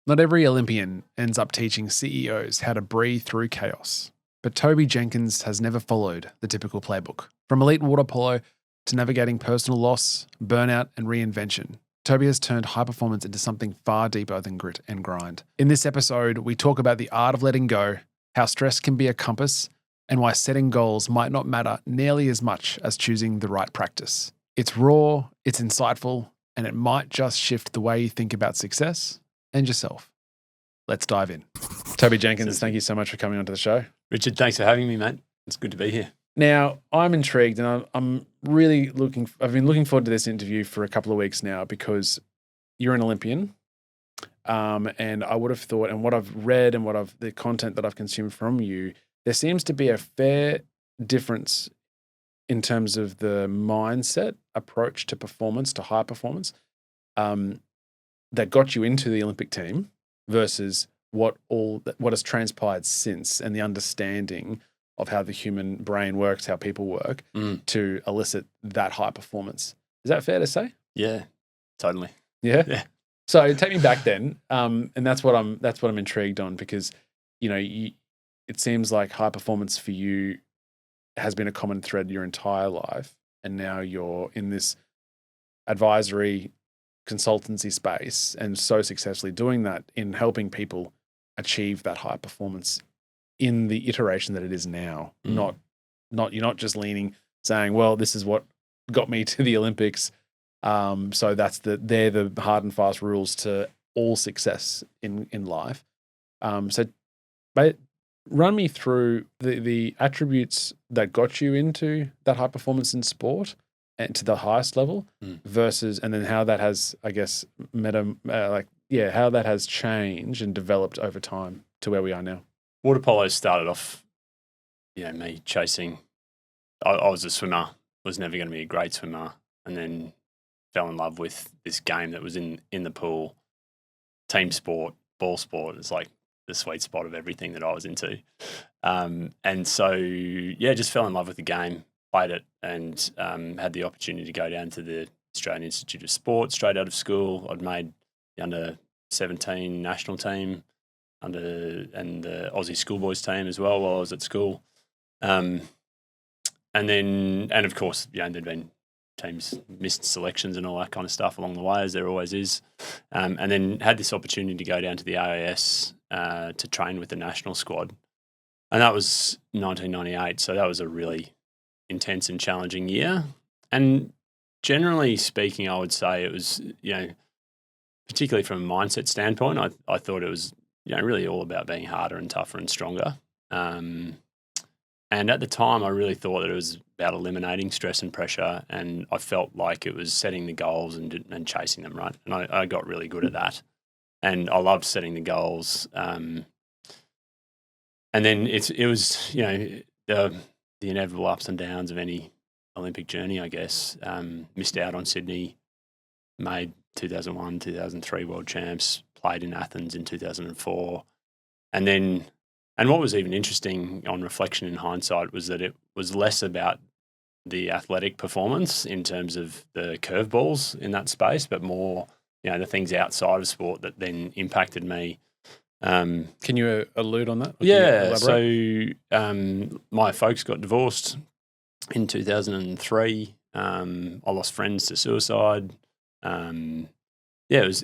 Not every Olympian ends up teaching CEOs how to breathe through chaos, but Toby Jenkins has never followed the typical playbook. From elite water polo to navigating personal loss, burnout, and reinvention, Toby has turned high performance into something far deeper than grit and grind. In this episode, we talk about the art of letting go, how stress can be a compass, and why setting goals might not matter nearly as much as choosing the right practice. It's raw, it's insightful, and it might just shift the way you think about success and yourself. Let's dive in. Toby Jenkins, thank you so much for coming onto the show. Richard, thanks for having me, mate. It's good to be here. Now, I'm intrigued and I'm really I've been looking forward to this interview for a couple of weeks now because you're an Olympian. And I would have thought, and what I've read and the content that I've consumed from you, there seems to be a fair difference in terms of the mindset approach to performance, to high performance, that got you into the Olympic team versus what has transpired since, and the understanding of how the human brain works, how people work to elicit that high performance. Is that fair to say? Yeah, totally. Yeah. Yeah. So take me back then, and that's what I'm intrigued on, because it seems like high performance for you has been a common thread your entire life, and now you're in this advisory consultancy space and so successfully doing that in helping people achieve that high performance in the iteration that it is now. Not you're not just saying, well, this is what got me to the Olympics. So they're the hard and fast rules to all success in life. But run me through the attributes that got you into that high performance in sport and to the highest level versus, and then how that has, I guess, how that has changed and developed over time to where we are now. Water polo started off, me chasing. I was a swimmer, was never going to be a great swimmer, and then fell in love with this game that was in the pool, team sport, ball sport. It's like the sweet spot of everything that I was into. And so, just fell in love with the game, played it, and had the opportunity to go down to the Australian Institute of Sport straight out of school. I'd made the under-17 national team, and the Aussie schoolboys team as well while I was at school. And of course, there'd been teams missed selections and all that kind of stuff along the way, as there always is. And then had this opportunity to go down to the AIS to train with the national squad. And that was 1998. So that was a really intense and challenging year. And generally speaking, I would say it was, particularly from a mindset standpoint, I thought it was, really all about being harder and tougher and stronger. And at the time, I really thought that it was about eliminating stress and pressure, and I felt like it was setting the goals and chasing them, right? And I got really good at that. And I loved setting the goals. And then it was, the inevitable ups and downs of any Olympic journey, I guess. Missed out on Sydney, made 2001, 2003 world champs, played in Athens in 2004. And what was even interesting on reflection in hindsight was that it was less about the athletic performance in terms of the curveballs in that space, but more, the things outside of sport that then impacted me. Can you allude on that? Yeah. So my folks got divorced in 2003. I lost friends to suicide. It was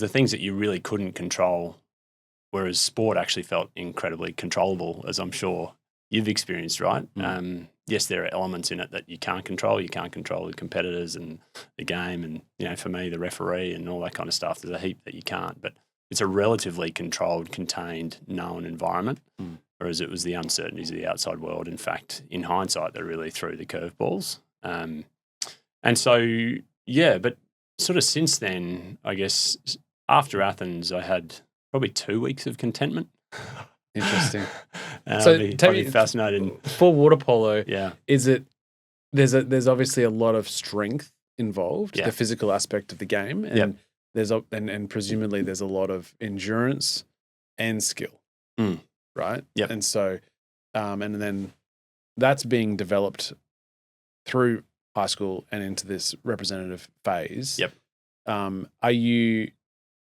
the things that you really couldn't control, whereas sport actually felt incredibly controllable, as I'm sure you've experienced, right? Yes, there are elements in it that you can't control. You can't control the competitors and the game, and for me, the referee and all that kind of stuff. There's a heap that you can't, but it's a relatively controlled, contained, known environment. Whereas it was the uncertainties of the outside world, in fact, in hindsight, that really threw the curveballs. And so, but sort of since then, I guess after Athens, I had probably 2 weeks of contentment. Interesting. So I'd be fascinated for water polo. Yeah, is it? There's obviously a lot of strength involved, the physical aspect of the game, and and presumably there's a lot of endurance and skill, right? Yep. And so, and then that's being developed through high school and into this representative phase. Yep. Are you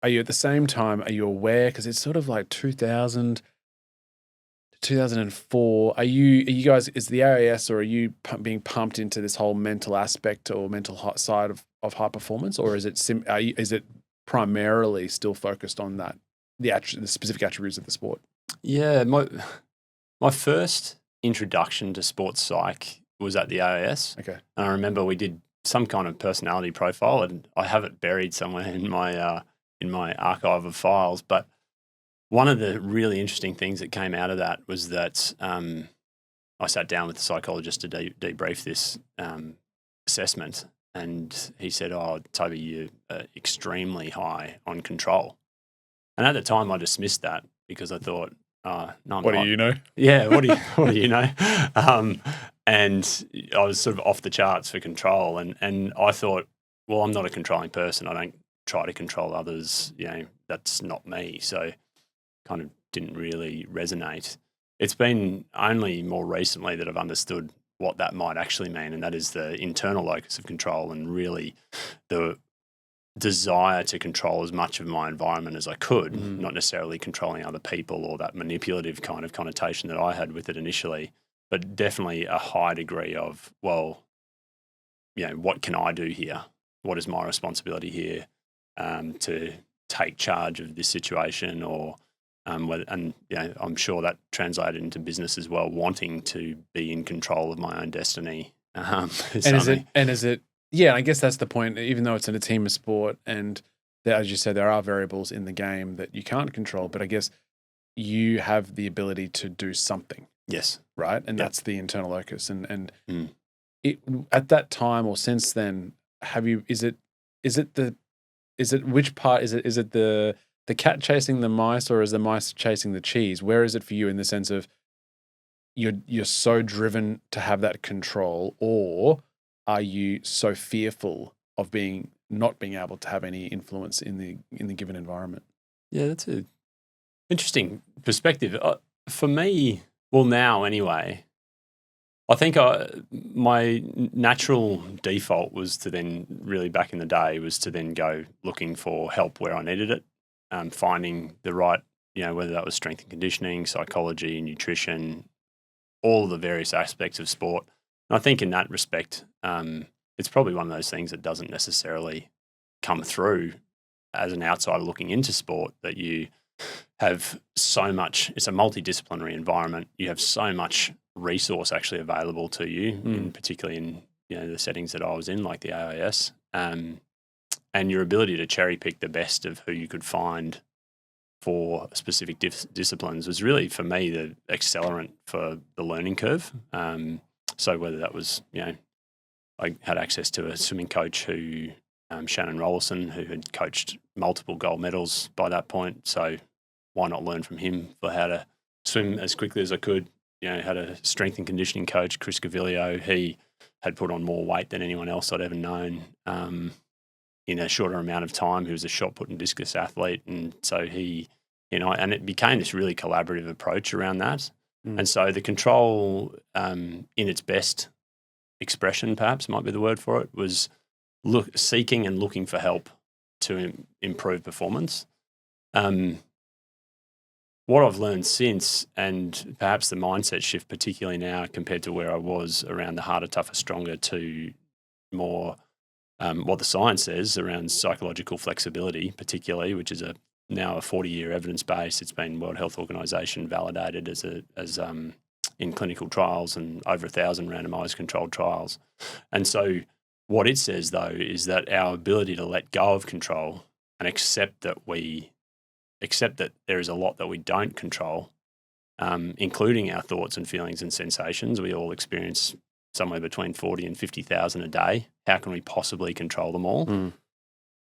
are you at the same time, are you aware, because it's sort of like 2000 to 2004, are you guys, is the AIS, or are you being pumped into this whole mental aspect or mental side of high performance, or is it is it primarily still focused on that, the specific attributes of the sport? Yeah, my first introduction to sports psych was at the AIS. Okay. And I remember we did some kind of personality profile, and I have it buried somewhere in my archive of files. But one of the really interesting things that came out of that was that I sat down with the psychologist to debrief this assessment, and he said, "Oh, Toby, you're extremely high on control." And at the time, I dismissed that because I thought, "No, I'm What not." do you know? Yeah, what do you know? And I was sort of off the charts for control, and I thought, well, I'm not a controlling person. I don't try to control others. That's not me. So kind of didn't really resonate. It's been only more recently that I've understood what that might actually mean, and that is the internal locus of control, and really the desire to control as much of my environment as I could, not necessarily controlling other people or that manipulative kind of connotation that I had with it initially, but definitely a high degree of, well, what can I do here? What is my responsibility here to take charge of this situation? Or I'm sure that translated into business as well, wanting to be in control of my own destiny. Is it? Yeah, I guess that's the point. Even though it's in a team of sport, and as you said, there are variables in the game that you can't control, but I guess you have the ability to do something. Yes. Right, and that's the internal locus. And it, at that time or since then, is it which part is it the cat chasing the mice, or is the mice chasing the cheese? Where is it for you in the sense of you're so driven to have that control, or are you so fearful of not being able to have any influence in the given environment? Yeah, that's an interesting perspective. For me, well, now anyway, I think my natural default was to then, really back in the day, was to then go looking for help where I needed it, finding the right, whether that was strength and conditioning, psychology, nutrition, all of the various aspects of sport. And I think in that respect, it's probably one of those things that doesn't necessarily come through as an outsider looking into sport, that you have so much, it's a multidisciplinary environment. You have so much resource actually available to you, particularly in the settings that I was in, like the AIS, and your ability to cherry pick the best of who you could find for specific disciplines was really, for me, the accelerant for the learning curve. So whether that was, I had access to a swimming coach who, Shannon Rollerson, who had coached multiple gold medals by that point. So why not learn from him for how to swim as quickly as I could? Had a strength and conditioning coach, Chris Gavilio. He had put on more weight than anyone else I'd ever known in a shorter amount of time. He was a shot put and discus athlete. And so he, and it became this really collaborative approach around that. And so the control in its best expression, perhaps might be the word for it, was seeking and looking for help to improve performance. What I've learned since, and perhaps the mindset shift, particularly now compared to where I was around the harder, tougher, stronger, to more what the science says around psychological flexibility, particularly, which is now a 40-year evidence base. It's been World Health Organization validated as in clinical trials, and over 1,000 randomized controlled trials. And so what it says, though, is that our ability to let go of control and accept that there is a lot that we don't control, including our thoughts and feelings and sensations. We all experience somewhere between 40 and 50,000 a day. How can we possibly control them all?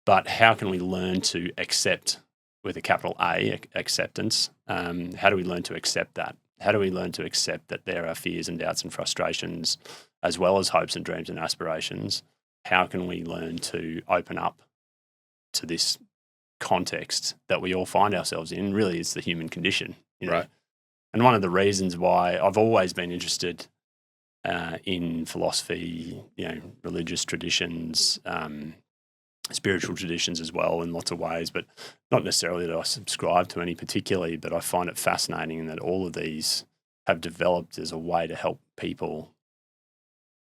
But how can we learn to accept, with a capital A, acceptance? How do we learn to accept that? How do we learn to accept that there are fears and doubts and frustrations, as well as hopes and dreams and aspirations? How can we learn to open up to this context that we all find ourselves in? Really, it's the human condition, right? And one of the reasons why I've always been interested in philosophy, religious traditions, spiritual traditions as well in lots of ways, but not necessarily that I subscribe to any particularly, but I find it fascinating that all of these have developed as a way to help people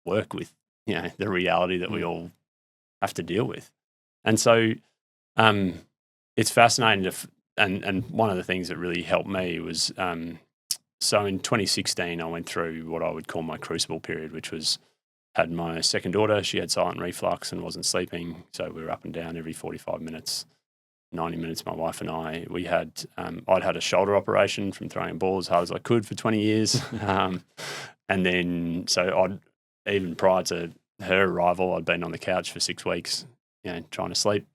work with, the reality that we all have to deal with. And so it's fascinating and one of the things that really helped me was, so in 2016, I went through what I would call my crucible period, which was had my second daughter. She had silent reflux and wasn't sleeping. So we were up and down every 45 minutes, 90 minutes, my wife and I. We had, I'd had a shoulder operation from throwing a ball as hard as I could for 20 years. And then, so even prior to her arrival, I'd been on the couch for 6 weeks, trying to sleep.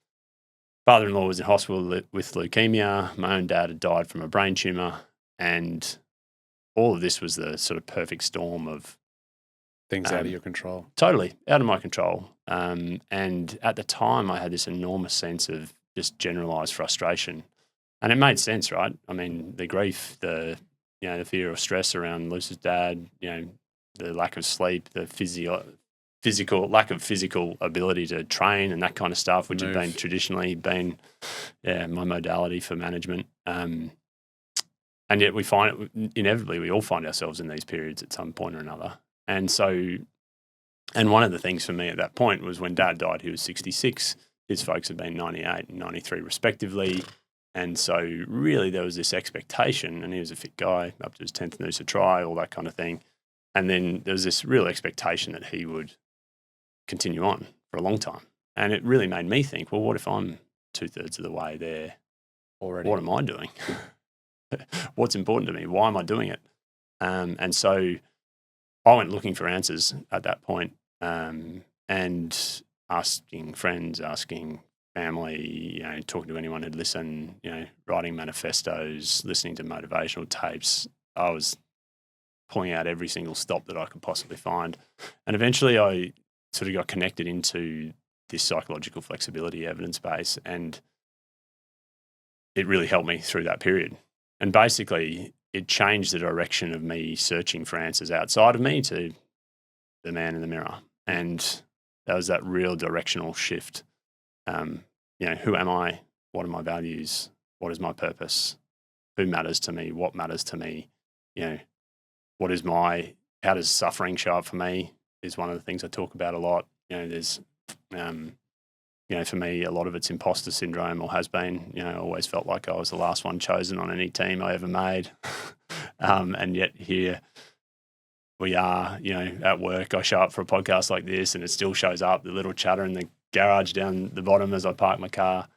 Father-in-law was in hospital with leukemia. My own dad had died from a brain tumor. And all of this was the sort of perfect storm of things out of your control. Totally out of my control. And at the time, I had this enormous sense of just generalized frustration. And it made sense, right? I mean, the grief, the fear of stress around Luce's dad, the lack of sleep, the lack of physical ability to train and that kind of stuff, which had been traditionally my modality for management. And yet we find it, inevitably, we all find ourselves in these periods at some point or another. And so, and one of the things for me at that point was when Dad died, he was 66. His folks had been 98 and 93 respectively. And so really there was this expectation, and he was a fit guy up to his 10th Noosa try, all that kind of thing. And then there was this real expectation that he would continue on for a long time. And it really made me think, well, what if I'm 2/3 of the way there already? What am I doing? What's important to me? Why am I doing it? And so I went looking for answers at that point, and asking friends, asking family, talking to anyone who'd listen, writing manifestos, listening to motivational tapes. I was pulling out every single stop that I could possibly find. And eventually I sort of got connected into this psychological flexibility evidence base, and it really helped me through that period. And basically it changed the direction of me searching for answers outside of me to the man in the mirror. And that was that real directional shift. Who am I? What are my values? What is my purpose? Who matters to me? What matters to me? How does suffering show up for me is one of the things I talk about a lot. There's, for me, a lot of it's imposter syndrome, or has been. I always felt like I was the last one chosen on any team I ever made. And yet here we are, at work. I show up for a podcast like this and it still shows up, the little chatter in the garage down the bottom as I park my car,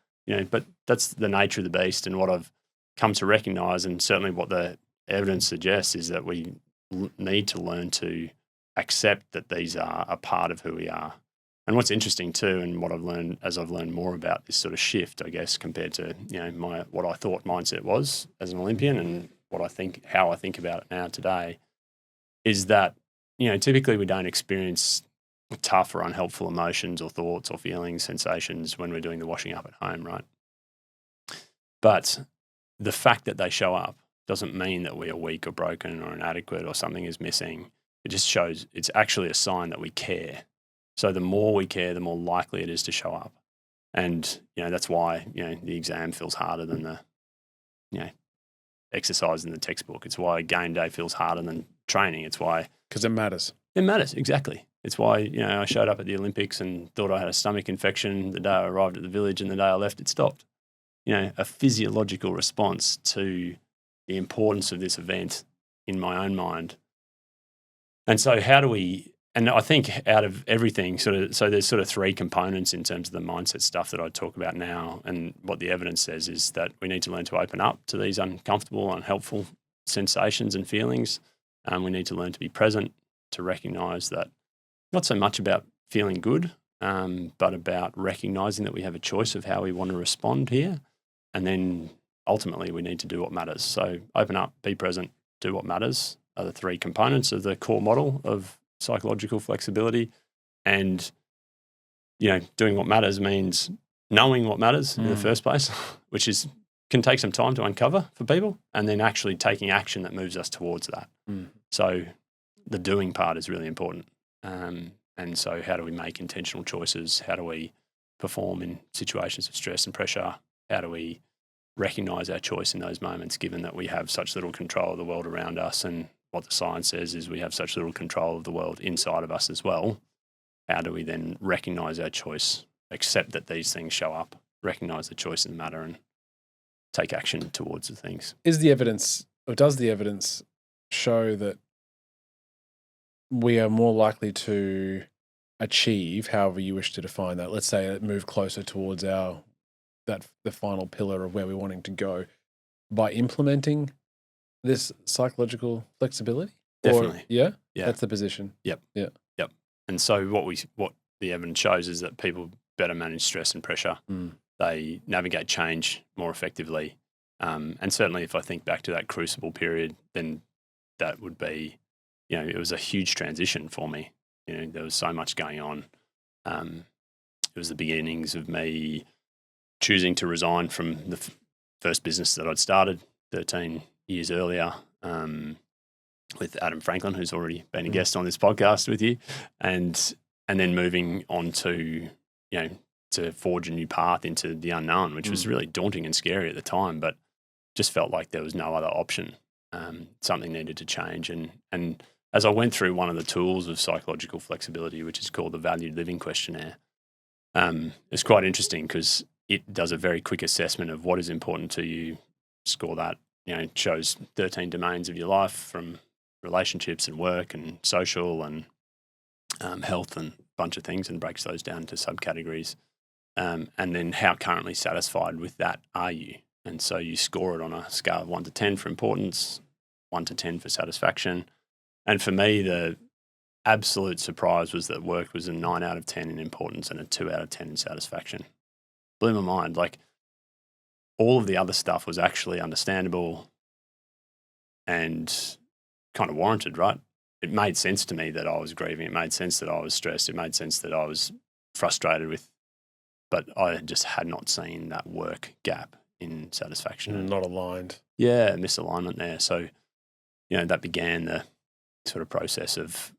but that's the nature of the beast. And what I've come to recognize, and certainly what the evidence suggests, is that we need to learn to accept that these are a part of who we are. And what's interesting too, and what I've learned as I've learned more about this sort of shift, I guess, compared to, what I thought mindset was as an Olympian and how I think about it now today, is that, typically we don't experience tough or unhelpful emotions or thoughts or feelings, sensations when we're doing the washing up at home, right? But the fact that they show up doesn't mean that we are weak or broken or inadequate or something is missing. It just shows it's actually a sign that we care. So the more we care, the more likely it is to show up. And, that's why, the exam feels harder than the, exercise in the textbook. It's why game day feels harder than training. It's why... Because it matters. It matters, exactly. It's why, I showed up at the Olympics and thought I had a stomach infection the day I arrived at the village, and the day I left, it stopped. A physiological response to the importance of this event in my own mind. And so and I think out of everything, so there's sort of three components in terms of the mindset stuff that I talk about now. And what the evidence says is that we need to learn to open up to these uncomfortable, unhelpful sensations and feelings. We need to learn to be present, to recognize that not so much about feeling good, but about recognizing that we have a choice of how we want to respond here. And then ultimately we need to do what matters. So open up, be present, do what matters are the three components of the core model of psychological flexibility. And, doing what matters means knowing what matters in the first place, which can take some time to uncover for people, and then actually taking action that moves us towards that. So the doing part is really important. And so how do we make intentional choices? How do we perform in situations of stress and pressure? How do we recognize our choice in those moments, given that we have such little control of the world around us? And what the science says is we have such little control of the world inside of us as well. How do we then recognize our choice, accept that these things show up, recognize the choice in the matter, and take action towards the things? Is the evidence, or does the evidence show that we are more likely to achieve, however you wish to define that, let's say move closer towards the final pillar of where we're wanting to go, by implementing this psychological flexibility? Definitely. Or, yeah? Yeah. That's the position. Yep. Yeah. Yep. And so what the evidence shows is that people better manage stress and pressure. They navigate change more effectively. And certainly if I think back to that crucible period, then that would be, it was a huge transition for me. There was so much going on. It was the beginnings of me choosing to resign from the first business that I'd started 13 years earlier, with Adam Franklin, who's already been a guest on this podcast with you, and then moving on to, to forge a new path into the unknown, which was really daunting and scary at the time, but just felt like there was no other option. Something needed to change. And as I went through one of the tools of psychological flexibility, which is called the Valued Living Questionnaire, it's quite interesting because it does a very quick assessment of what is important to you, score that, it shows 13 domains of your life, from relationships and work and social and health and a bunch of things, and breaks those down into subcategories. And then how currently satisfied with that are you? And so you score it on a scale of 1 to 10 for importance, 1 to 10 for satisfaction. And for me, the absolute surprise was that work was a 9 out of 10 in importance and a 2 out of 10 in satisfaction. Blew my mind. Like, all of the other stuff was actually understandable and kind of warranted, right? It made sense to me that I was grieving. It made sense that I was stressed. It made sense that I was frustrated with, but I just had not seen that work gap in satisfaction. Not aligned. Yeah, misalignment there. So, that began the sort of process of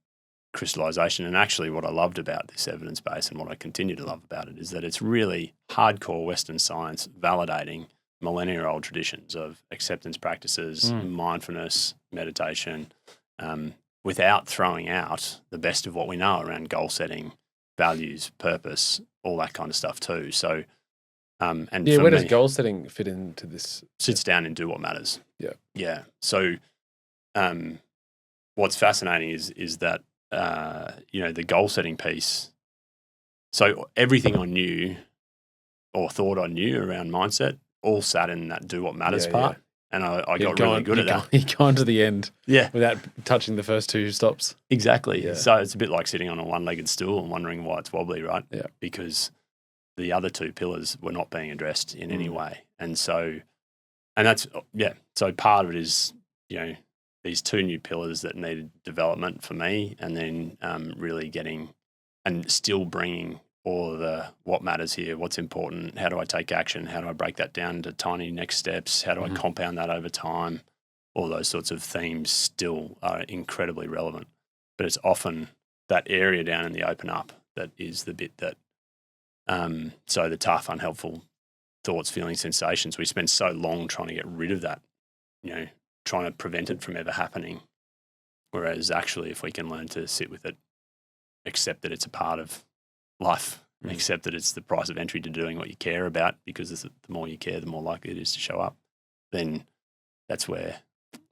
crystallization. And actually what I loved about this evidence base, and what I continue to love about it, is that it's really hardcore Western science validating millennia-old traditions of acceptance practices, mindfulness, meditation, without throwing out the best of what we know around goal setting, values, purpose, all that kind of stuff too. So, and yeah, where does me, goal setting fit into this? sits down and do what matters. Yeah. Yeah. So, what's fascinating is that, the goal setting piece. So everything I knew or thought I knew around mindset all sat in that do what matters part. And I got really good at that. You gone to the end, yeah, without touching the first two stops. Exactly. Yeah. So it's a bit like sitting on a one-legged stool and wondering why it's wobbly, right? Yeah. Because the other two pillars were not being addressed in any way. And so, and that's, so part of it is, these two new pillars that needed development for me, and then really getting and still bringing all of the what matters here, what's important, how do I take action, how do I break that down into tiny next steps, how do I compound that over time, all those sorts of themes still are incredibly relevant. But it's often that area down in the open up that is the bit that, so the tough, unhelpful thoughts, feelings, sensations, we spend so long trying to get rid of that, trying to prevent it from ever happening. Whereas actually, if we can learn to sit with it, accept that it's a part of life, accept that it's the price of entry to doing what you care about, because the more you care, the more likely it is to show up, then that's where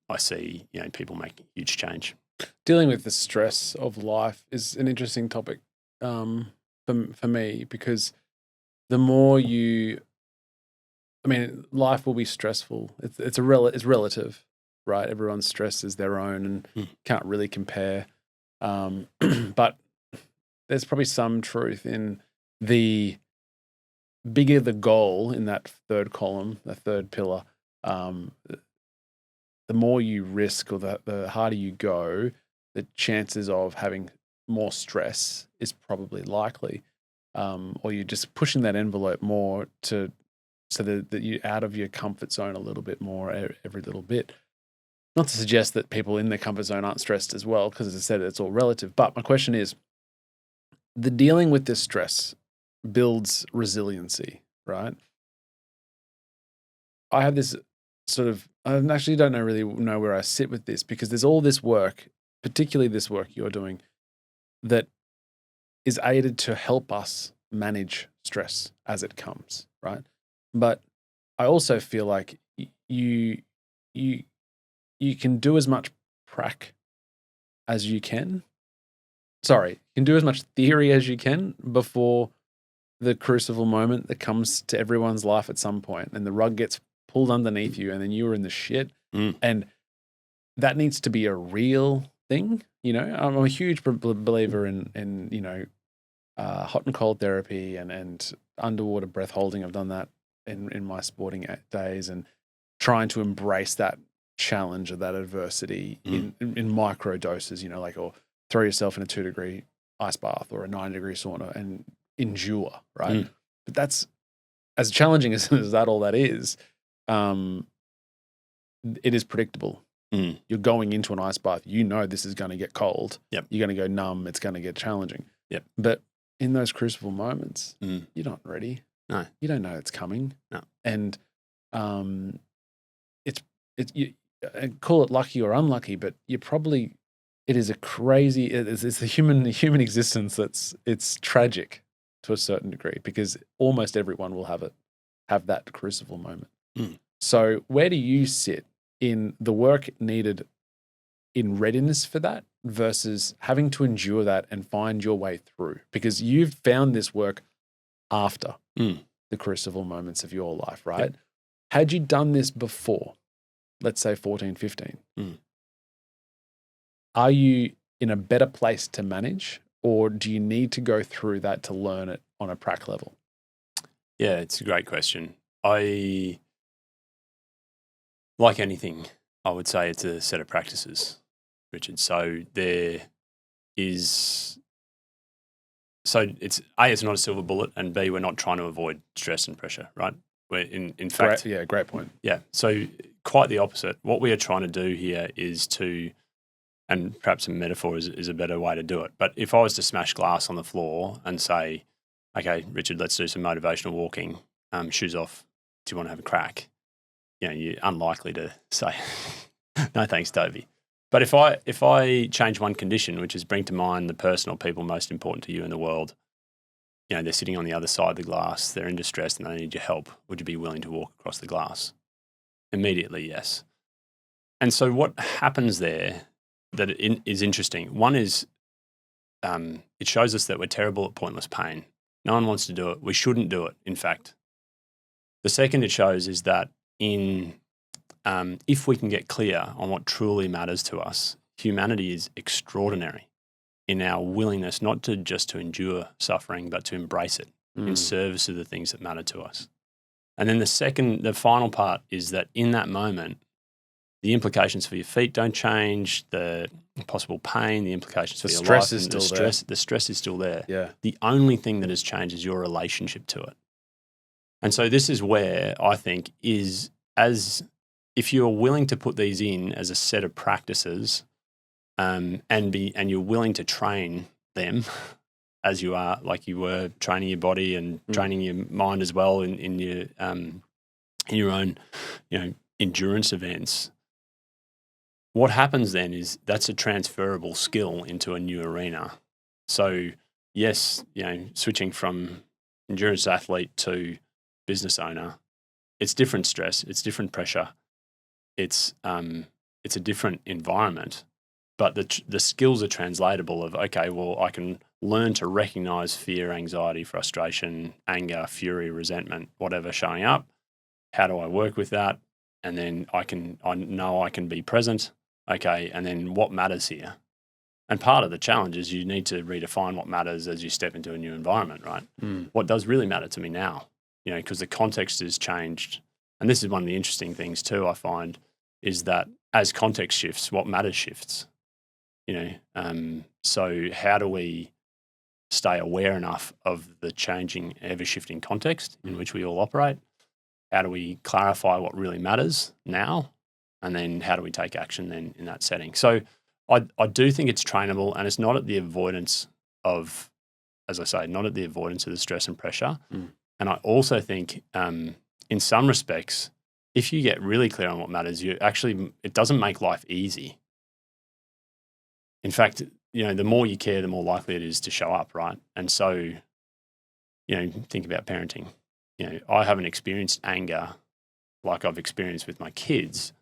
I see, people make huge change. Dealing with the stress of life is an interesting topic for me, because the more life will be stressful. It's relative, right? Everyone's stress is their own and can't really compare. But there's probably some truth in the bigger the goal in that third column, the third pillar, the more you risk, or the harder you go, the chances of having more stress is probably likely. Or you're just pushing that envelope more so that you're out of your comfort zone a little bit more every little bit. Not to suggest that people in their comfort zone aren't stressed as well, because as I said, it's all relative. But my question is, the dealing with this stress, builds resiliency, right? I have this sort of, I actually don't really know where I sit with this, because there's all this work, particularly this work you're doing, that is aided to help us manage stress as it comes, right? But I also feel like you can do as much prac as you can. Sorry, you can do as much theory as you can before the crucible moment that comes to everyone's life at some point, and the rug gets pulled underneath you, and then you were in the shit. And that needs to be a real thing. I'm a huge believer in hot and cold therapy and underwater breath holding. I've done that in my sporting days, and trying to embrace that challenge or that adversity in micro doses, or throw yourself in a 2-degree ice bath or a 9-degree sauna and endure, right? But that's as challenging as that all that is. It is predictable. You're going into an ice bath, this is going to get cold. Yep. You're going to go numb. It's going to get challenging. Yep. But in those crucible moments, you're not ready. No. You don't know it's coming. No. And you call it lucky or unlucky, but it is a crazy, it's the human existence it's tragic to a certain degree, because almost everyone will have that crucible moment. So where do you sit in the work needed in readiness for that versus having to endure that and find your way through? Because you've found this work after the crucible moments of your life, right? Yep. Had you done this before, let's say 14, 15, are you in a better place to manage, or do you need to go through that to learn it on a prac level? Yeah, it's a great question. Like anything, I would say it's a set of practices, Richard. So it's not a silver bullet, and B, we're not trying to avoid stress and pressure, right? We're in fact, great point. Yeah, so quite the opposite. What we are trying to do here is and perhaps a metaphor is a better way to do it. But if I was to smash glass on the floor and say, okay, Richard, let's do some motivational walking, shoes off, do you want to have a crack? You're unlikely to say, no thanks, Toby. But if I change one condition, which is bring to mind the person or people most important to you in the world, they're sitting on the other side of the glass, they're in distress and they need your help, would you be willing to walk across the glass? Immediately, yes. And so what happens there that is interesting, one is it shows us that we're terrible at pointless pain. No one wants to do it. We shouldn't do it, in fact. The second it shows is that if we can get clear on what truly matters to us, humanity is extraordinary in our willingness not just to endure suffering, but to embrace it in service of the things that matter to us. And then the final part is that in that moment, the implications for your feet don't change, the possible pain, the implications for your life, the stress is still there. Yeah. The only thing that has changed is your relationship to it. And so this is where I think if you're willing to put these in as a set of practices, and you're willing to train them as you are, like you were training your body and training your mind as well in your own, endurance events. What happens then is that's a transferable skill into a new arena. So yes, switching from endurance athlete to business owner, it's different stress, it's different pressure, it's a different environment, but the skills are translatable of, okay, well, I can learn to recognize fear, anxiety, frustration, anger, fury, resentment, whatever showing up. How do I work with that? And then I know I can be present. Okay, and then what matters here? And part of the challenge is you need to redefine what matters as you step into a new environment, right? What does really matter to me now? Because the context has changed. And this is one of the interesting things too, I find, is that as context shifts, what matters shifts. So how do we stay aware enough of the changing, ever-shifting context in which we all operate? How do we clarify what really matters now? And then how do we take action then in that setting? So I do think it's trainable, and it's not at the avoidance of as I say, not at the avoidance of the stress and pressure. And I also think in some respects, if you get really clear on what matters, it doesn't make life easy. In fact, the more you care, the more likely it is to show up, right? And so, think about parenting. I haven't experienced anger like I've experienced with my kids.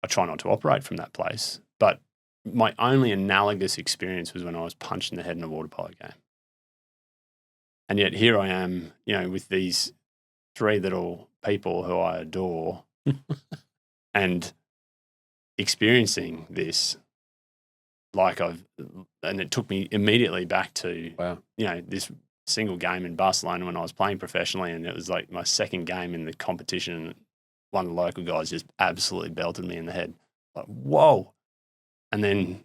I try not to operate from that place. But my only analogous experience was when I was punched in the head in a water polo game. And yet here I am, with these 3 little people who I adore and experiencing this and it took me immediately back to, this single game in Barcelona when I was playing professionally, and it was like my second game in the competition. One of the local guys just absolutely belted me in the head. Like, whoa. And then,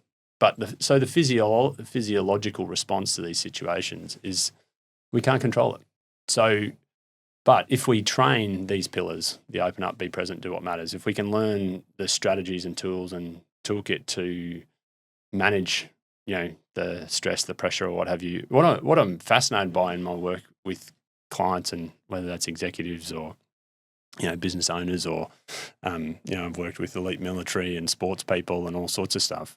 so the physiological response to these situations is we can't control it. So, but if we train these pillars, the open up, be present, do what matters, if we can learn the strategies and tools and toolkit to manage, the stress, the pressure, or what have you. What I'm fascinated by in my work with clients, and whether that's executives or business owners, or I've worked with elite military and sports people and all sorts of stuff.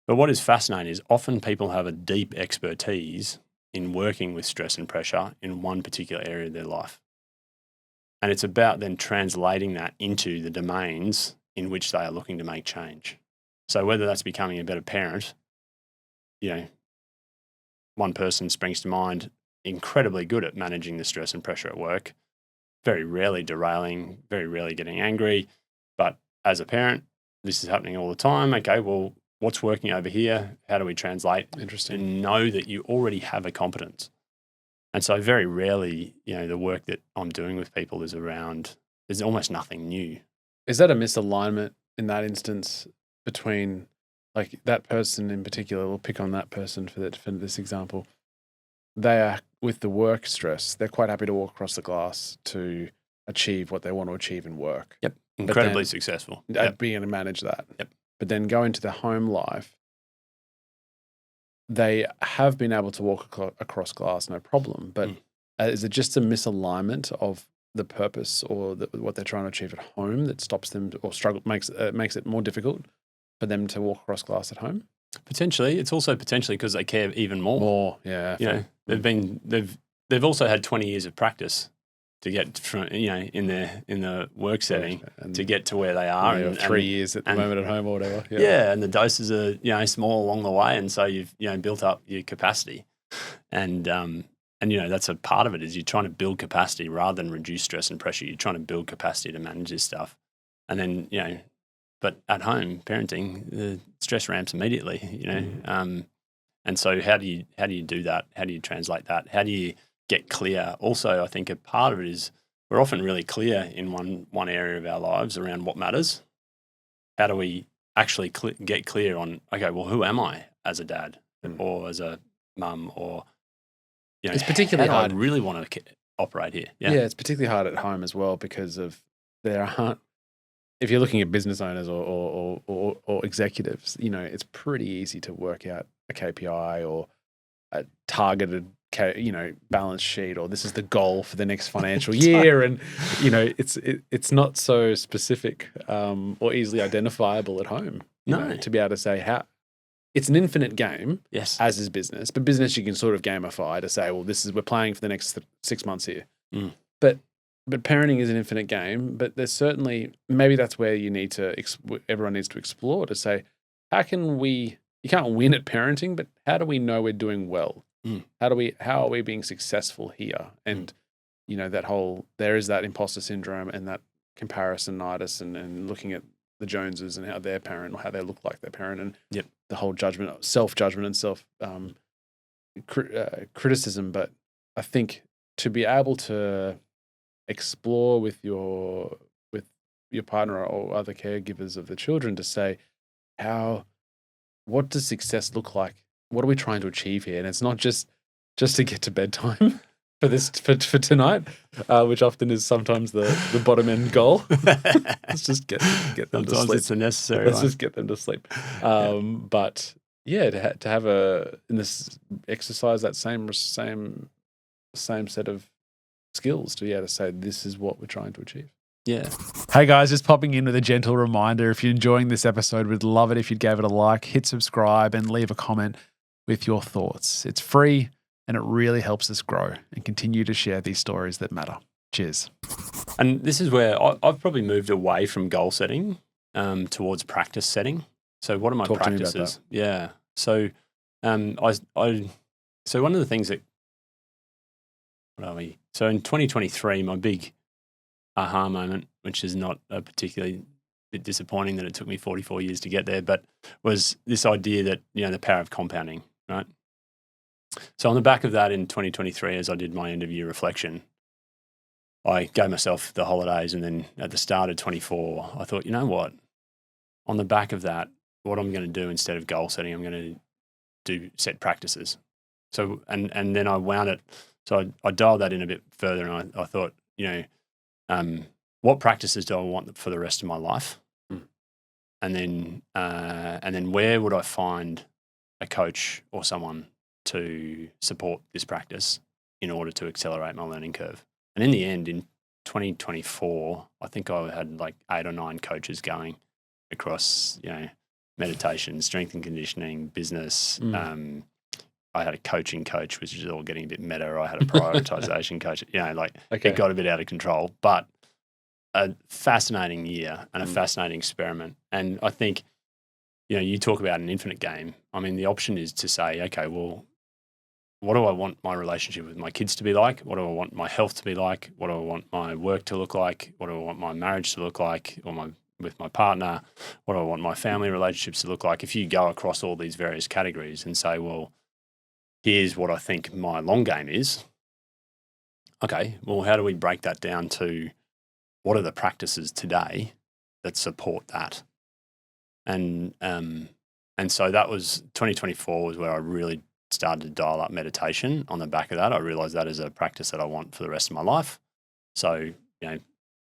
But what is fascinating is often people have a deep expertise in working with stress and pressure in one particular area of their life. And it's about then translating that into the domains in which they are looking to make change. So whether that's becoming a better parent, one person springs to mind, incredibly good at managing the stress and pressure at work, very rarely derailing, very rarely getting angry. But as a parent, this is happening all the time. Okay, well, what's working over here? How do we translate? Interesting. And know that you already have a competence. And so very rarely, the work that I'm doing with people is around, there's almost nothing new. Is that a misalignment in that instance between, like, that person in particular? We'll pick on that person for this example. They are, with the work stress, they're quite happy to walk across the glass to achieve what they want to achieve in work. Yep. Incredibly successful. Being able to manage that. Yep. But then go into their home life, they have been able to walk across glass, no problem. But is it just a misalignment of the purpose or what they're trying to achieve at home that stops them or makes it more difficult for them to walk across glass at home? Potentially. It's also potentially because they care even more. Yeah. They've also had 20 years of practice to get from, in the work setting to get to where they are. And 3 years at the moment at home or whatever. Yeah, and the doses are, small along the way. And so you've, built up your capacity. And that's a part of it, is you're trying to build capacity rather than reduce stress and pressure. You're trying to build capacity to manage this stuff. And then, but at home, parenting, the stress ramps immediately, and so how do you do that? How do you translate that? How do you get clear? Also, I think a part of it is we're often really clear in one area of our lives around what matters. How do we actually get clear on, okay, well, who am I as a dad or as a mum, or, it's particularly hard. I really want to operate here. Yeah, it's particularly hard at home as well because of if you're looking at business owners or executives, it's pretty easy to work out a KPI or a targeted, balance sheet, or this is the goal for the next financial year. And, it's not so specific or easily identifiable at home. To be able to say how it's an infinite game, yes, as is business. But business you can sort of gamify to say, well, we're playing for the next 6 months here. But parenting is an infinite game, but there's certainly, maybe that's where you need to, everyone needs to explore to say, how you can't win at parenting, but how do we know we're doing well? How are we being successful here? And, there is that imposter syndrome and that comparisonitis and looking at the Joneses and how they parent or how they look like their parent, and the whole self-judgment and self criticism. But I think to be able to explore with your partner or other caregivers of the children to say, what does success look like? What are we trying to achieve here? And it's not just to get to bedtime for tonight, which often is sometimes the bottom end goal. Let's just get them to sleep. It's a necessary. Let's just get them to sleep. But to have in this exercise that same set of skills to be able to say this is what we're trying to achieve. Yeah. Hey guys, just popping in with a gentle reminder. If you're enjoying this episode, we'd love it if you'd give it a like, hit subscribe, and leave a comment with your thoughts. It's free and it really helps us grow and continue to share these stories that matter. Cheers. And this is where I've probably moved away from goal setting towards practice setting. So what are my practices? Yeah. So so one of the things that, what are we? So in 2023, my big aha moment, which is not a particularly bit disappointing that it took me 44 years to get there, but was this idea that, the power of compounding, right? So on the back of that in 2023, as I did my end of year reflection, I gave myself the holidays, and then at the start of 24, I thought, you know what? On the back of that, what I'm going to do instead of goal setting, I'm going to set practices. So, and then I wound it. So I dialed that in a bit further, and I thought, what practices do I want for the rest of my life? And then where would I find a coach or someone to support this practice in order to accelerate my learning curve? And in the end, in 2024, I think I had like 8 or 9 coaches going across, meditation, strength and conditioning, business. I had a coaching coach, which is all getting a bit meta. I had a prioritization coach. It got a bit out of control, but a fascinating year and a fascinating experiment. And I think, you talk about an infinite game. I mean, the option is to say, okay, well, what do I want my relationship with my kids to be like? What do I want my health to be like? What do I want my work to look like? What do I want my marriage to look like, or with my partner? What do I want my family relationships to look like? If you go across all these various categories and say, well, here's what I think my long game is. Okay, well, how do we break that down to what are the practices today that support that? And so that was 2024 was where I really started to dial up meditation. On the back of that, I realized that is a practice that I want for the rest of my life. So,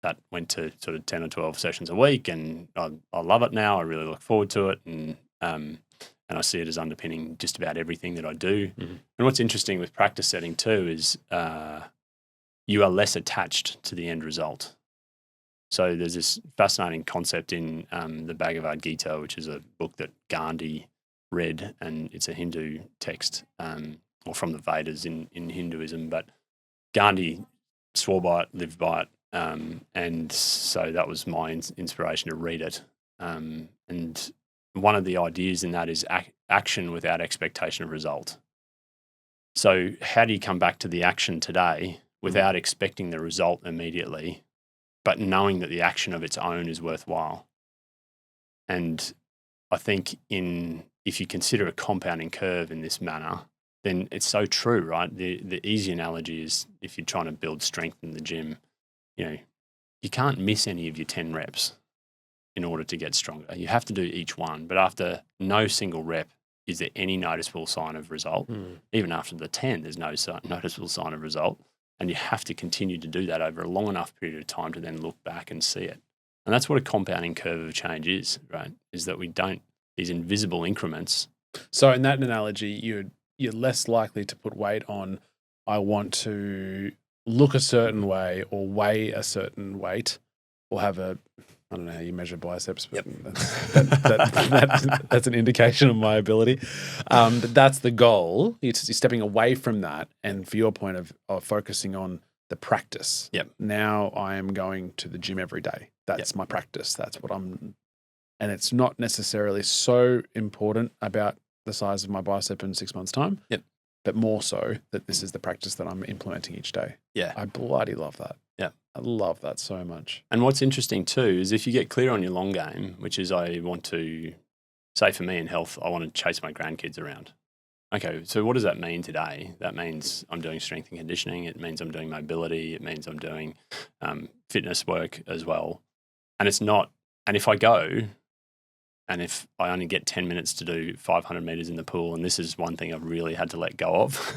that went to sort of 10 or 12 sessions a week, and I love it now. I really look forward to it. And I see it as underpinning just about everything that I do. Mm-hmm. And what's interesting with practice setting too is you are less attached to the end result. So there's this fascinating concept in the Bhagavad Gita, which is a book that Gandhi read, and it's a Hindu text, or from the Vedas in Hinduism. But Gandhi swore by it, lived by it, and so that was my inspiration to read it. And one of the ideas in that is action without expectation of result. So how do you come back to the action today without expecting the result immediately, but knowing that the action of its own is worthwhile? And I think if you consider a compounding curve in this manner, then it's so true, right? The easy analogy is if you're trying to build strength in the gym, you can't miss any of your 10 reps in order to get stronger. You have to do each one, but after no single rep, is there any noticeable sign of result? Even after the 10, there's no noticeable sign of result. And you have to continue to do that over a long enough period of time to then look back and see it. And that's what a compounding curve of change is, right? Is that we don't, these invisible increments. So in that analogy, you're less likely to put weight on, I want to look a certain way or weigh a certain weight or have I don't know how you measure biceps, but that's an indication of my ability. But that's the goal. You're stepping away from that, and for your point of focusing on the practice. Yep. Now I am going to the gym every day. That's my practice. That's what I'm. And it's not necessarily so important about the size of my bicep in 6 months' time. Yep. But more so that this is the practice that I'm implementing each day. Yeah. I bloody love that. Yeah. I love that so much. And what's interesting too is if you get clear on your long game, which is I want to, say for me in health, I want to chase my grandkids around. Okay, so what does that mean today? That means I'm doing strength and conditioning. It means I'm doing mobility. It means I'm doing fitness work as well. And it's not, and if I go, and if I only get 10 minutes to do 500 meters in the pool, and this is one thing I've really had to let go of,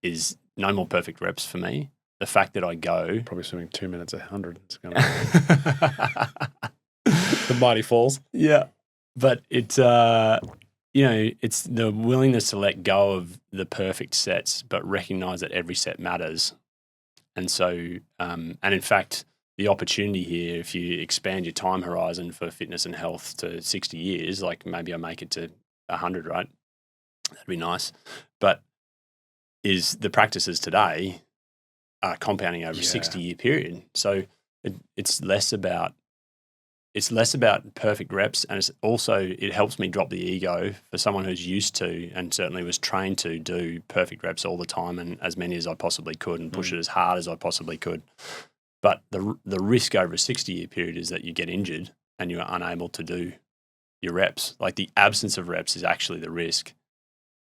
is no more perfect reps for me. The fact that I go... Probably swimming 2 minutes 100. It's going the mighty falls. Yeah. But it's it's the willingness to let go of the perfect sets, but recognize that every set matters. And so, and in fact, the opportunity here, if you expand your time horizon for fitness and health to 60 years, like maybe I make it to 100, right? That'd be nice. But is the practices today are compounding over a 60-year period. So it's less about perfect reps, and it helps me drop the ego for someone who's used to and certainly was trained to do perfect reps all the time and as many as I possibly could and push it as hard as I possibly could. But the risk over a 60-year period is that you get injured and you're unable to do your reps. Like the absence of reps is actually the risk,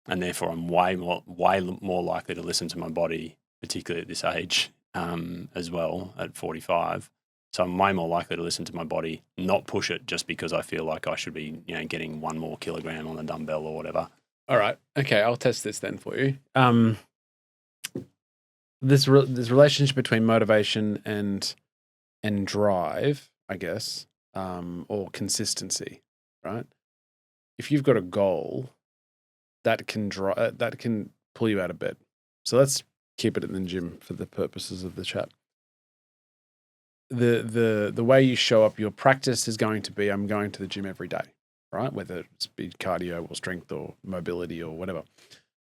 and therefore I'm way more likely to listen to my body, particularly at this age, as well at 45. So I'm way more likely to listen to my body, not push it just because I feel like I should be, getting 1 more kilogram on the dumbbell or whatever. All right. Okay, I'll test this then for you. This relationship between motivation and drive, I guess, or consistency, right? If you've got a goal, that can pull you out of bed. So let's keep it in the gym for the purposes of the chat. The way you show up, your practice is going to be, I'm going to the gym every day, right? Whether it's be cardio or strength or mobility or whatever.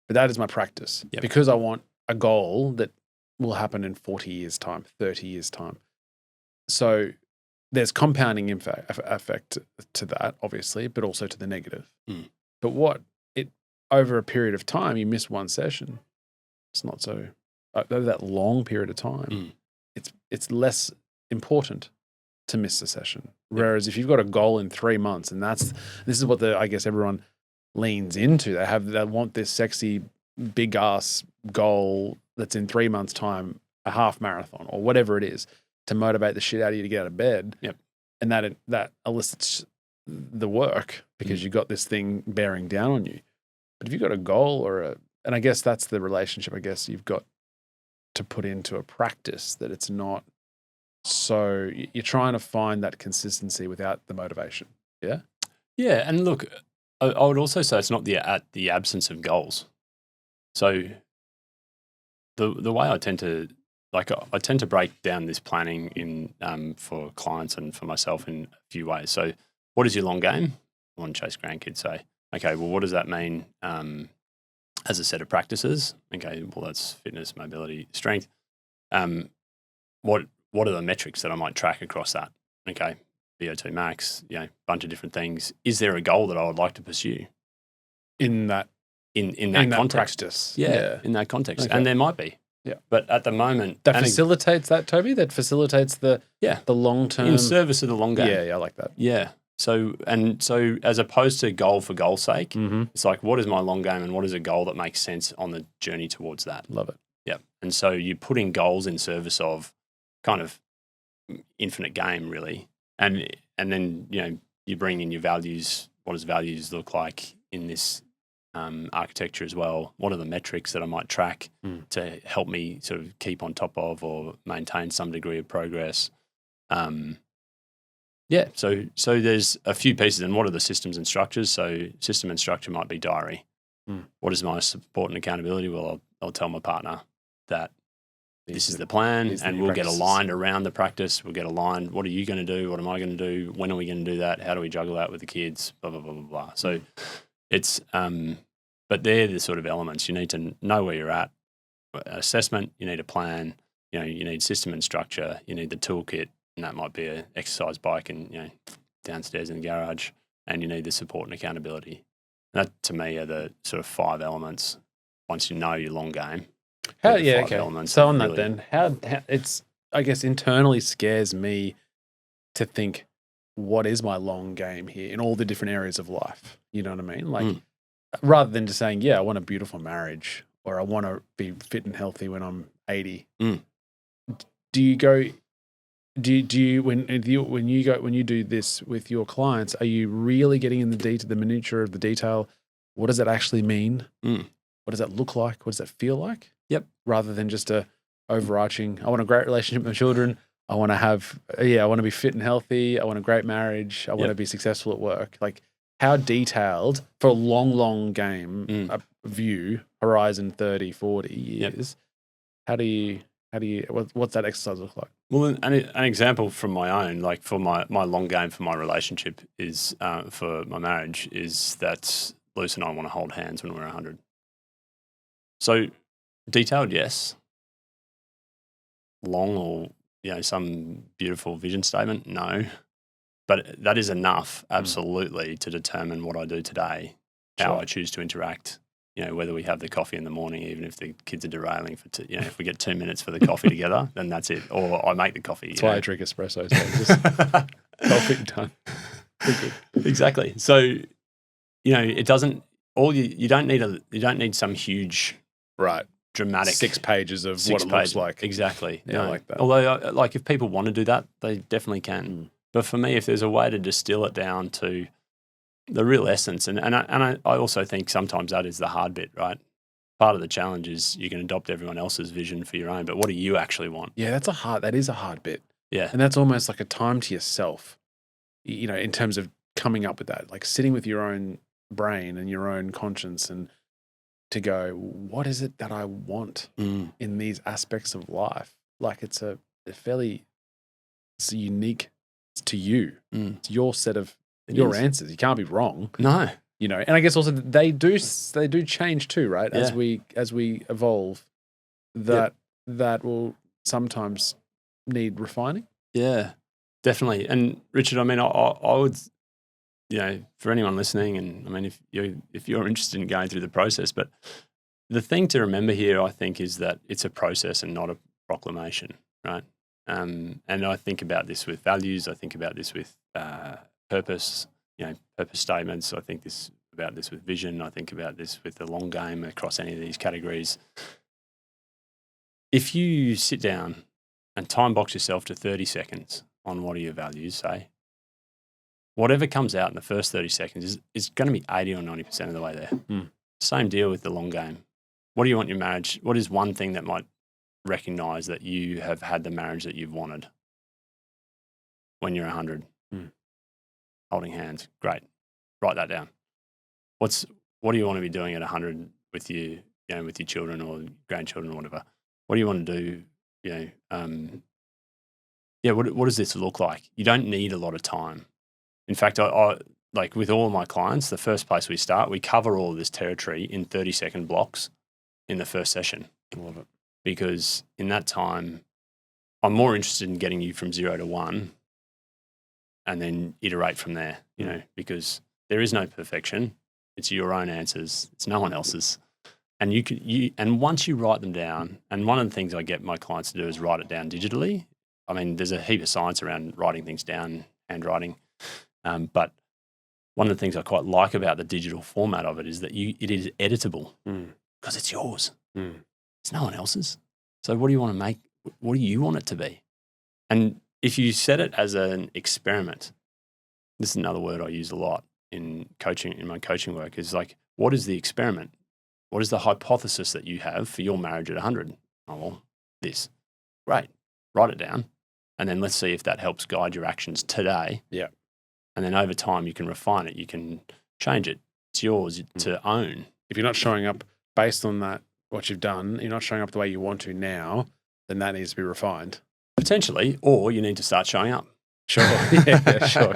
But that is my practice because I want a goal that will happen in 40 years' time, 30 years' time. So there's compounding effect to that, obviously, but also to the negative. But over a period of time, you miss one session. It's not so, over that long period of time, it's less important to miss a session. Whereas if you've got a goal in 3 months, and this is what I guess everyone leans into. They want this sexy big ass goal that's in 3 months' time, a half marathon or whatever it is, to motivate the shit out of you to get out of bed. And that elicits the work because you've got this thing bearing down on you. But if you've got a goal and I guess that's the relationship, I guess you've got to put into a practice that it's not. So you're trying to find that consistency without the motivation. Yeah. Yeah. And look, I would also say it's not the absence of goals. So the way I tend to break down this planning in for clients and for myself in a few ways. So what is your long game? I want to chase grandkids, say. Okay, well, what does that mean as a set of practices? Okay, well, that's fitness, mobility, strength. What are the metrics that I might track across that? Okay, VO2 max, bunch of different things. Is there a goal that I would like to pursue in that context? Practice? Yeah, in that context, and there might be. Yeah, but at the moment, that facilitates that, Toby. That facilitates the long term in service of the long game. Yeah, I like that. Yeah. So as opposed to goal for goal's sake, it's like, what is my long game and what is a goal that makes sense on the journey towards that? Love it. Yeah. And so you're putting goals in service of kind of infinite game, really. And then, you bring in your values. What does values look like in this architecture as well? What are the metrics that I might track to help me sort of keep on top of or maintain some degree of progress? So there's a few pieces, and what are the systems and structures? So system and structure might be diary. What is my support and accountability? Well, I'll tell my partner that this is the plan, and we'll get aligned around the practice. We'll get aligned. What are you going to do? What am I going to do? When are we going to do that? How do we juggle that with the kids? Blah, blah, blah, blah, blah. So it's, but they're the sort of elements. You need to know where you're at. Assessment, you need a plan. You need system and structure. You need the toolkit. And that might be an exercise bike and, downstairs in the garage. And you need the support and accountability. That, to me, are the sort of 5 elements once you know your long game. Elements so on really, that then, how it's, I guess, internally scares me to think, what is my long game here in all the different areas of life? You know what I mean? Like, rather than just saying, I want a beautiful marriage or I want to be fit and healthy when I'm 80. Do you go... Do you when you do this with your clients, are you really getting in the minutiae of the detail? What does that actually mean? What does that look like? What does that feel like? Yep. Rather than just a overarching, I want a great relationship with my children. I want to have, I want to be fit and healthy. I want a great marriage. I want to be successful at work. Like, how detailed for a long game, a view, horizon 30, 40 years, what's that exercise look like? Well, an example from my own, like for my long game for my relationship is, for my marriage, is that Luce and I want to hold hands when we're 100. So detailed, yes. Long or, some beautiful vision statement, no. But that is enough, absolutely, to determine what I do today, how I choose to interact, whether we have the coffee in the morning, even if the kids are derailing for, if we get 2 minutes for the coffee together, then that's it. Or I make the coffee. That's why I drink espresso. So just coffee done. Exactly. So, it doesn't, you don't need some huge, dramatic 6 pages of what it looks like. Exactly. Yeah, I like that. Although, if people want to do that, they definitely can. But for me, if there's a way to distill it down to the real essence, and I also think sometimes that is the hard bit, right? Part of the challenge is you can adopt everyone else's vision for your own, but what do you actually want? Yeah, that is a hard bit. Yeah. And that's almost like a time to yourself, in terms of coming up with that, like sitting with your own brain and your own conscience and to go, what is it that I want in these aspects of life? Like it's it's unique to you. It's your set of your answers. You can't be wrong. No. And I guess also they do change too, right? Yeah. As we evolve, that will sometimes need refining. Yeah, definitely. And Richard, I mean, I would, for anyone listening, and I mean, if you're interested in going through the process, but the thing to remember here, I think, is that it's a process and not a proclamation, right? And I think about this with values. I think about this with purpose, purpose statements. I think about this with vision. I think about this with the long game across any of these categories. If you sit down and time box yourself to 30 seconds on what are your values, say, whatever comes out in the first 30 seconds is going to be 80 or 90% of the way there. Same deal with the long game. What do you want in your marriage? What is one thing that might recognize that you have had the marriage that you've wanted when you're 100? Holding hands. Great. Write that down. What do you want to be doing at 100 with with your children or grandchildren or whatever? What do you want to do? What does this look like? You don't need a lot of time. In fact, I like with all my clients, the first place we start, we cover all of this territory in 30-second blocks in the first session. I love it. Because in that time, I'm more interested in getting you from 0 to 1 and then iterate from there, because there is no perfection. It's your own answers. It's no one else's. And and once you write them down, and one of the things I get my clients to do is write it down digitally. I mean, there's a heap of science around writing things down, handwriting. But one of the things I quite like about the digital format of it is that it is editable because it's yours. It's no one else's. So what do you want to make? What do you want it to be? And if you set it as an experiment, this is another word I use a lot in coaching, in my coaching work, is like, what is the experiment? What is the hypothesis that you have for your marriage at 100? Oh, well, this. Great. Write it down. And then let's see if that helps guide your actions today. Yeah. And then over time, you can refine it. You can change it. It's yours to own. If you're not showing up based on that, what you've done, you're not showing up the way you want to now, then that needs to be refined. Potentially, or you need to start showing up. Sure. Sure.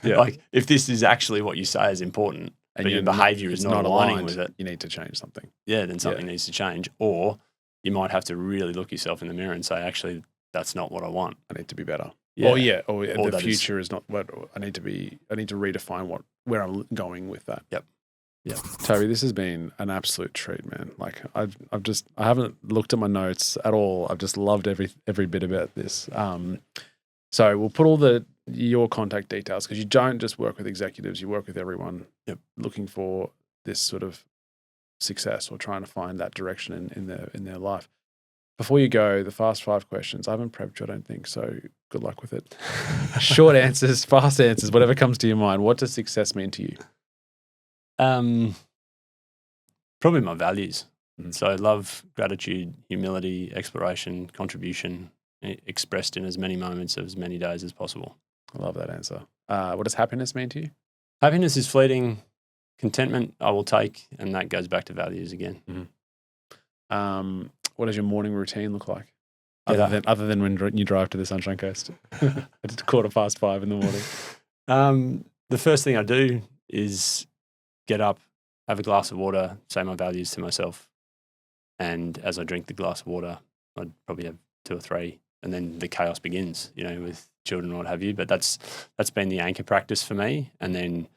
Yeah. Like if this is actually what you say is important, and but your behavior is not aligning with it, you need to change something. Yeah, then something needs to change. Or you might have to really look yourself in the mirror and say, actually, that's not what I want. I need to be better. Yeah. Or the future is not what I need to be. I need to redefine where I'm going with that. Yep. Toby, this has been an absolute treat, man. Like I haven't looked at my notes at all. I've just loved every bit about this. So we'll put all your contact details, because you don't just work with executives, you work with everyone looking for this sort of success or trying to find that direction in their life. Before you go, the fast 5 questions. I haven't prepped you, I don't think, so good luck with it. Short answers, fast answers, whatever comes to your mind. What does success mean to you? Probably my values. So love, gratitude, humility, exploration, contribution, expressed in as many moments of as many days as possible. I love that answer. What does happiness mean to you? Happiness is fleeting. Contentment I will take, and that goes back to values again. Mm-hmm. What does your morning routine look like? Get Other than when you drive to the Sunshine Coast at 5:15 in the morning. The first thing I do is get up, have a glass of water, say my values to myself. And as I drink the glass of water, I'd probably have 2 or 3. And then the chaos begins, with children and what have you. But that's been the anchor practice for me. And then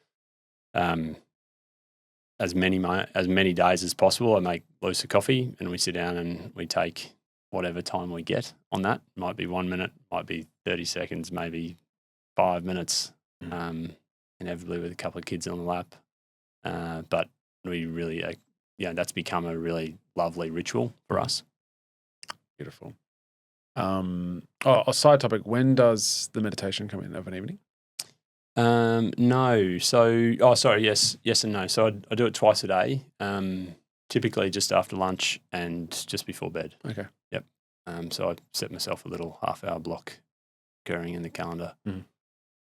as many days as possible, I make loose of coffee and we sit down and we take whatever time we get on that. Might be 1 minute, might be 30 seconds, maybe 5 minutes, inevitably with a couple of kids on the lap. But we really, that's become a really lovely ritual for us. Beautiful. A side topic, when does the meditation come in of an evening? No. So, yes and no. So I do it twice a day, typically just after lunch and just before bed. Okay. Yep. So I set myself a little half-hour block occurring in the calendar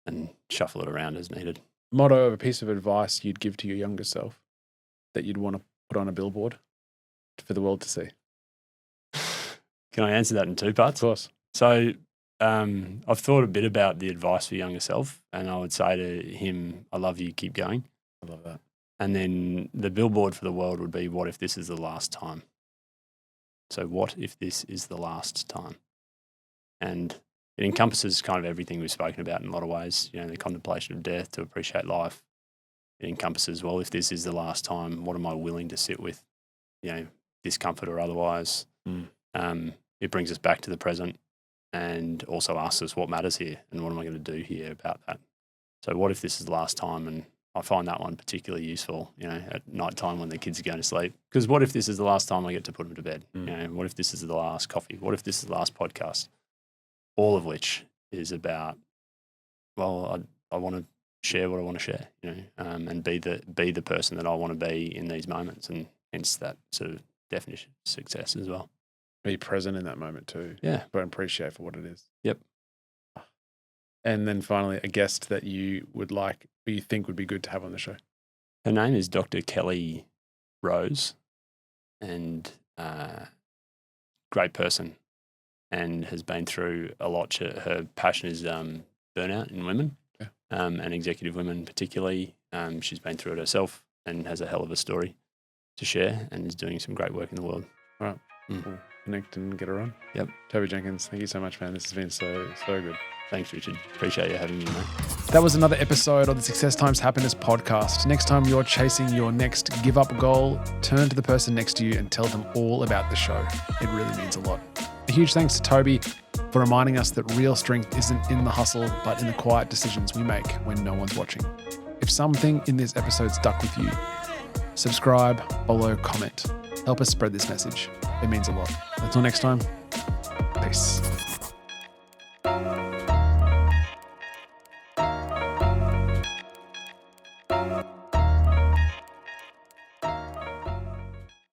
and shuffle it around as needed. Motto of a piece of advice you'd give to your younger self that you'd want to put on a billboard for the world to see? Can I answer that in 2 parts? Of course. So I've thought a bit about the advice for younger self, and I would say to him, I love you, keep going. I love that. And then the billboard for the world would be, what if this is the last time? So what if this is the last time? And it encompasses kind of everything we've spoken about in a lot of ways, the contemplation of death, to appreciate life. It encompasses, well, if this is the last time, what am I willing to sit with, discomfort or otherwise? It brings us back to the present and also asks us what matters here and what am I going to do here about that. So what if this is the last time? And I find that one particularly useful, at night time when the kids are going to sleep. Because what if this is the last time I get to put them to bed? What if this is the last coffee? What if this is the last podcast? All of which is about, well, I want to share what I want to share, and be the person that I want to be in these moments, and hence that sort of definition of success as well. Be present in that moment too. Yeah. But appreciate for what it is. Yep. And then finally, a guest that you would like, or you think would be good to have on the show. Her name is Dr. Kelly Rose, and great person, and has been through a lot. Her passion is burnout in women, and executive women particularly. She's been through it herself and has a hell of a story to share, and is doing some great work in the world. All right. We'll connect and get her on. Yep. Toby Jenkins, thank you so much, man. This has been so good. Thanks, Richard. Appreciate you having me, mate. That was another episode of the Success Times Happiness podcast. Next time you're chasing your next give up goal, turn to the person next to you and tell them all about the show. It really means a lot. A huge thanks to Toby for reminding us that real strength isn't in the hustle, but in the quiet decisions we make when no one's watching. If something in this episode stuck with you, subscribe, follow, comment. Help us spread this message. It means a lot. Until next time, peace.